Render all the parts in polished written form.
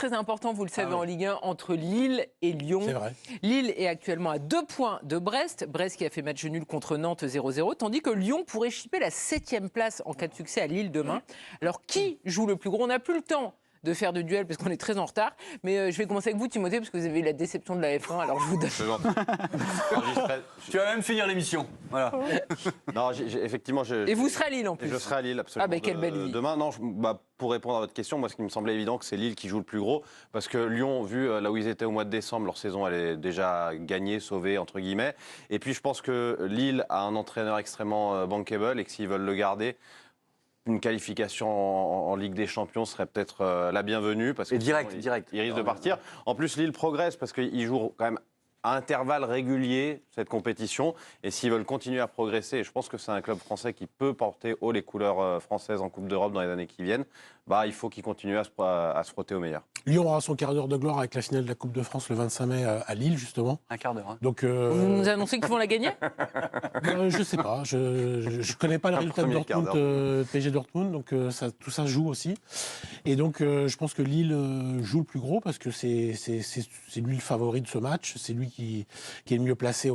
très important, vous le savez, en Ligue 1, entre Lille et Lyon. C'est vrai. Lille est actuellement à 2 points de Brest. Brest qui a fait match nul contre Nantes 0-0, tandis que Lyon pourrait chipper la 7e place en cas de succès à Lille demain. Alors, qui joue le plus gros? On n'a plus le temps de faire de duel parce qu'on est très en retard. Mais je vais commencer avec vous, Timothée, parce que vous avez eu la déception de la F1. Alors je vous donne. Tu vas même finir l'émission. Voilà. Non, effectivement, Et vous serez à Lille en plus. Je serai à Lille, absolument. Ah, ben quelle belle vie. Demain, non, pour répondre à votre question, moi, ce qui me semblait évident, que c'est Lille qui joue le plus gros. Parce que Lyon, vu là où ils étaient au mois de décembre, leur saison, elle est déjà gagnée, sauvée, entre guillemets. Et puis, je pense que Lille a un entraîneur extrêmement bankable et que s'ils veulent le garder, une qualification en Ligue des Champions serait peut-être la bienvenue. Parce que direct. Il risque de partir. En plus, Lille progresse parce qu'ils jouent quand même à intervalles réguliers cette compétition. Et s'ils veulent continuer à progresser, et je pense que c'est un club français qui peut porter haut les couleurs françaises en Coupe d'Europe dans les années qui viennent, il faut qu'ils continuent à se frotter au meilleur. Lyon aura son quart d'heure de gloire avec la finale de la Coupe de France le 25 mai à Lille, justement. Un quart d'heure. Hein. Donc, vous nous annoncez qu'ils vont la gagner? Je ne sais pas. Je ne connais pas le résultat de Dortmund, PSG Dortmund, donc tout ça joue aussi. Et donc, je pense que Lille joue le plus gros parce que c'est lui le favori de ce match. C'est lui qui est le mieux placé,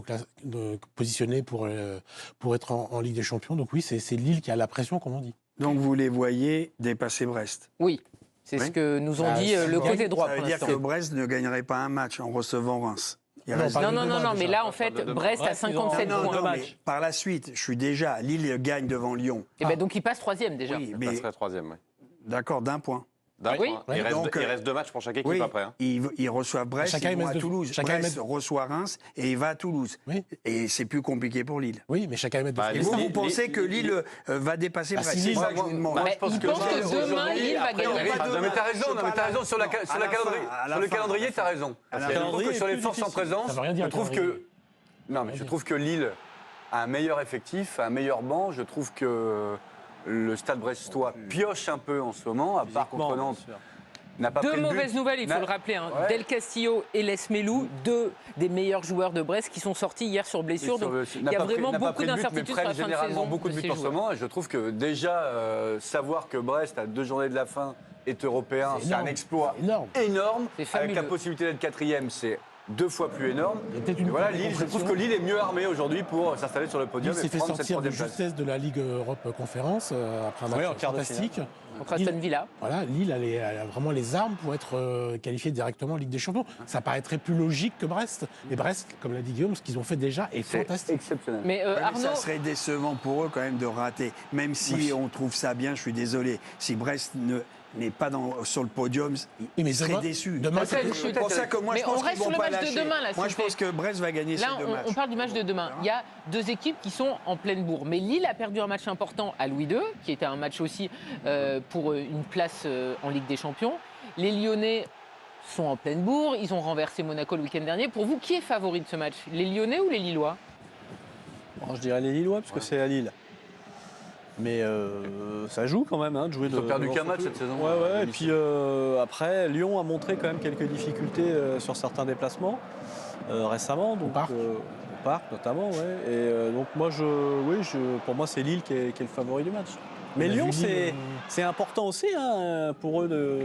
positionné pour être en Ligue des Champions. Donc oui, c'est Lille qui a la pression, comme on dit. Donc vous les voyez dépasser Brest? Oui. C'est ce que nous ont dit le côté droit. Ça veut dire que Brest ne gagnerait pas un match en recevant Reims. Non, mais là, en fait, Brest a 57 points. Mais par la suite, Lille gagne devant Lyon. Et ben donc il passe 3e déjà. Il passerait 3e, oui. D'accord, d'un point. Oui. Il reste 2 matchs pour chaque équipe après. Hein. Ils reçoivent Brest, ils vont à Toulouse. Brest reçoit Reims et il va à Toulouse. Oui. Et c'est plus compliqué pour Lille. Oui, mais chacun met de Et vous pensez que Lille va dépasser Brest? C'est ça que je vous demande. Il pense que demain, Lille va gagner. Non, mais t'as raison. Sur le calendrier, t'as raison. Je trouve que sur les forces en présence, je trouve que Lille a un meilleur effectif, un meilleur banc. Je trouve que le Stade brestois pioche un peu en ce moment, à part contre Nantes. Deux mauvaises nouvelles, il faut le rappeler. Ouais. Del Castillo et Les Melou, deux des meilleurs joueurs de Brest qui sont sortis hier sur blessure. Donc il y a vraiment beaucoup d'incertitudes sur la fin de saison. Beaucoup de buts en ce moment. Et je trouve que déjà, savoir que Brest, à 2 journées de la fin, est européen, c'est un exploit énorme. Avec la possibilité d'être 4e, c'est 2 fois plus énorme. Et voilà, Lille, je trouve que Lille est mieux armée aujourd'hui pour s'installer sur le podium. Lille s'est fait sortir de justesse de la Ligue Europe Conférence après un match fantastique. Contre Aston Villa. Voilà, Lille a vraiment les armes pour être qualifié directement en Ligue des Champions. Ça paraîtrait plus logique que Brest. Mais Brest, comme l'a dit Guillaume, ce qu'ils ont fait déjà est fantastique. Exceptionnel. Mais Arnaud... ça serait décevant pour eux quand même de rater. Même si on trouve ça bien, je suis désolé. Si Brest n'est pas sur le podium, il serait déçu. C'est pour ça que moi, je pense qu'ils vont pas lâcher. Moi, je pense que Brest va gagner ces 2 matchs. On parle du match de demain. Il y a 2 équipes qui sont en pleine bourre. Mais Lille a perdu un match important à Louis II, qui était un match aussi pour une place en Ligue des Champions. Les Lyonnais sont en pleine bourre. Ils ont renversé Monaco le week-end dernier. Pour vous, qui est favori de ce match? Les Lyonnais ou les Lillois? Je dirais les Lillois, parce que c'est à Lille. Mais ça joue quand même de jouer de. Ils ont perdu qu'un match cette saison. Ouais. Et puis après, Lyon a montré quand même quelques difficultés sur certains déplacements récemment. Donc, au parc notamment, ouais. Et donc moi, pour moi, c'est Lille qui est le favori du match. Mais Lyon, c'est important aussi pour eux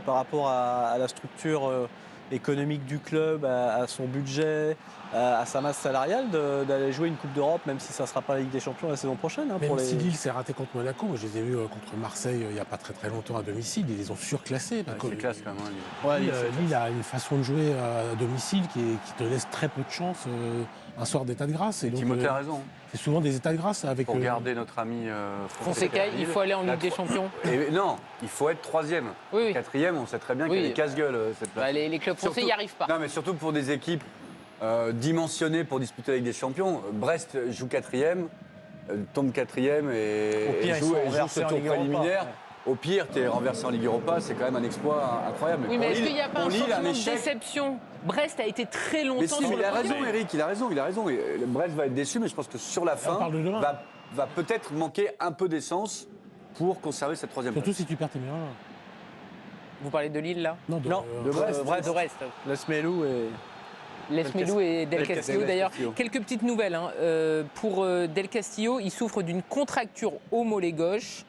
par rapport à la structure économique du club, à son budget, à sa masse salariale, d'aller jouer une Coupe d'Europe, même si ça ne sera pas la Ligue des Champions la saison prochaine. Même si Lille s'est raté contre Monaco, je les ai vus contre Marseille il n'y a pas très longtemps à domicile, ils les ont surclassés. C'est classe quand même. Lille a une façon de jouer à domicile qui te laisse très peu de chance un soir d'état de grâce. Timothée a raison. C'est souvent des états de grâce avec. Pour garder notre ami Fonseca, il faut aller en Ligue des Champions. Non, il faut être 3e. Oui. 4e, on sait très bien qu'il y a des casse-gueule cette place. Les clubs français n'y arrivent pas. Non, mais surtout pour des équipes dimensionnées pour disputer la Ligue des Champions. Brest joue 4e, tombe 4e et joue ce tour préliminaire. Au pire, tu es renversé en Ligue Europa, c'est quand même un exploit incroyable. Oui, mais est-ce qu'il n'y a pas un sentiment de déception? Brest a été très longtemps sur le podium. Il a raison, Eric, il a raison. Brest va être déçu, mais je pense que sur la fin, va peut-être manquer un peu d'essence pour conserver cette 3e place. Surtout si tu perds tes meilleurs. Vous parlez de Lille, là? Non, de Brest. Les Melou et Del Castillo. D'ailleurs, quelques petites nouvelles. Pour Del Castillo, il souffre d'une contracture au mollet gauche.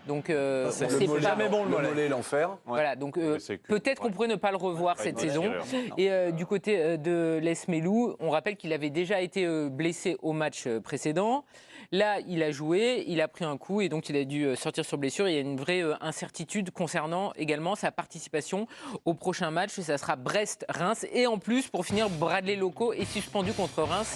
Donc c'est jamais bon, le mollet l'enfer. Voilà, donc peut-être qu'on pourrait ne pas le revoir cette saison. Et du côté de Les Melou, on rappelle qu'il avait déjà été blessé au match précédent. Là, il a joué, il a pris un coup et donc il a dû sortir sur blessure. Il y a une vraie incertitude concernant également sa participation au prochain match. Ça sera Brest-Reims. Et en plus, pour finir, Bradley Loco est suspendu contre Reims.